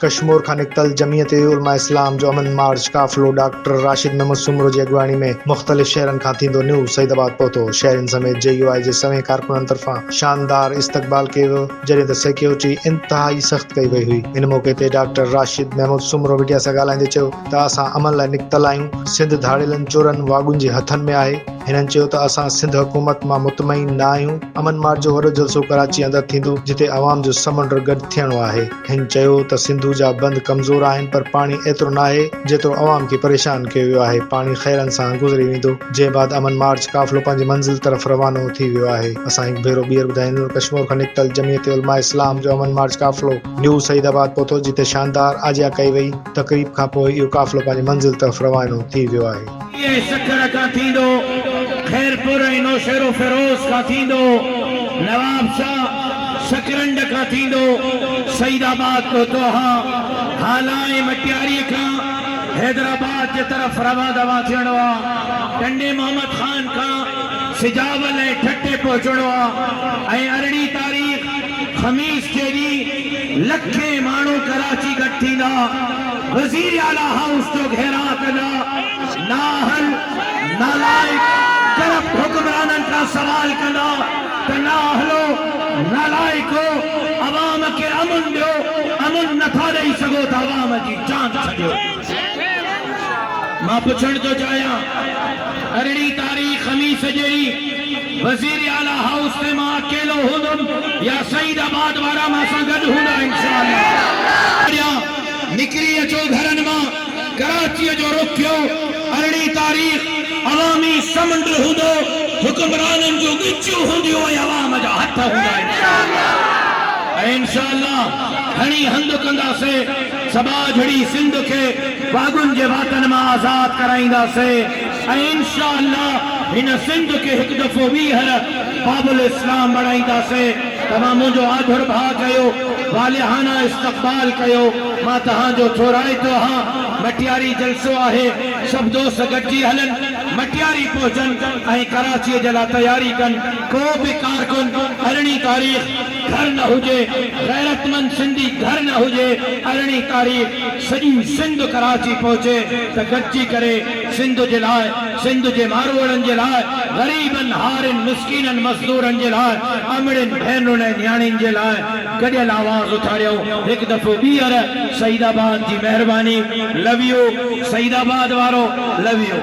कश्मीर खां निकतल जमीयत उलमा इस्लाम जो अमन मार्च काफ़िलो डॉक्टर राशिद महमूद सुमरो जी अगवानी में मुख्तलिफ शहरन खां थींदो न्यू सईदाबाद पहुतो। शहरन समेत JUI जे सवें कारकुनन तरफां शानदार इस्तकबाल कयो वियो, जॾहिं त सिक्योरिटी इंतहाई सख्त कई वई हुई। इन मौके ते डॉक्टर राशिद महमूद सुमरो मीडिया सां ॻाल्हाईंदे चयो त असां अमन लाइ निकतल आहियूं। सिंध धाड़ेलनि चोरनि वागुनि जे हथनि में आहे। हिननि चयो त असां सिंध हुकूमत मां मुतमईन न आहियूं। अमन मार्च जो वॾो जलसो कराची अंदरि थींदो, जिते अवाम जो समुंड गॾु थियणो आहे। हिन चयो त सिंधु जा बंद कमज़ोर आहिनि, पर पाणी एतिरो न आहे जेतिरो अवाम खे परेशान कयो वियो आहे। पाणी ख़ैरनि सां गुज़री वेंदो। जंहिं बाद अमन मार्च काफ़िलो पंहिंजी मंज़िल तरफ़ रवानो थी वियो आहे। असां हिकु भेरो ॿीहर ॿुधाईंदो, कश्मीर खां निकतल जमीयत उलमा इस्लाम जो अमन मार्च काफ़िलो न्यू सईदाबाद पहुतो, जिते शानदार आजिया कई वई। तक़रीब खां पोइ इहो काफ़िलो पंहिंजी मंज़िल तरफ़ रवानो थी वियो आहे। खैरपुर नौशेरो फिरोज का थींदो, नवाब शाह शकरंड का थींदो, सईदाबाद को तोहा हालाए मटियारी का हैदराबाद के तरफ रवा दवा थियणो आ। टंडे मोहम्मद खान का सिजावल ऐं ठट्टे पहुचणो आ। ऐं 18 तारीख़ खमीस के ॾींहुं लखे माण्हू कराची गॾु थींदा। वज़ीर आला हाउस जो घेरा कंदा। नाहल नालाइक करप्ट हुक्मरानन का सवाल कंदा त ना हलो नालाइको, अवाम के अमन ॾियो। अमन नथा ॾेई सघो त अवाम जी जान छॾियो। मां पुछण थो चाहियां, 18 तारीख़ खमीस जहिड़ी वज़ीर आला हाउस ते मां अकेलो हूंदुमि या सईदाबाद वारा मां सां गॾु हूंदा इंशाअल्लाह। निकिरी अचो घरनि मां, कराचीअ जो रुख कयो। 18 तारीख़ अवामी समुंड हूंदो, हुक्मराननि जूं गिचियूं हूंदियूं ऐं अवाम जा हथ हूंदा इंशाअल्लाह। खणी हंध कंदासीं, सबा झड़ी सिंध खे वागुनि जे वातनि मां आज़ाद कराईंदासीं। ऐं इंशाअल्लाह हिन सिंध खे हिकु दफ़ो ॿीहर बाबुल इस्लाम बणाईंदासीं। तव्हां मुंहिंजो आदर भाउ कयो, वालिहाना इस्तक़बाल कयो। मां तव्हांजो छोराइतो आहियां। मटियारी जलसो आहे, सभु दोस्त गॾिजी हलनि, मटियारी पहुचनि ऐं कराचीअ जे लाइ तयारी कनि। को बि कारकुन 18 तारीख़ घर न हुजे, गैरतमंद सिंधी घर न हुजे। 18 तारीख़ सॼी सिंध कराची पहुचे त गॾिजी करे सिंध जे लाइ, सिंध जे मारवाड़नि जे लाइ, ग़रीबनि हारनि मिस्कीननि मज़दूरनि जे लाइ, अमड़नि भेनरुनि ऐं न्याणियुनि जे लाइ गॾियल आवाज़ उथारियो। हिकु दफ़ो ॿीहर सईदाबाद जी महिरबानी। लव यू सईदाबाद वारो, लव यू।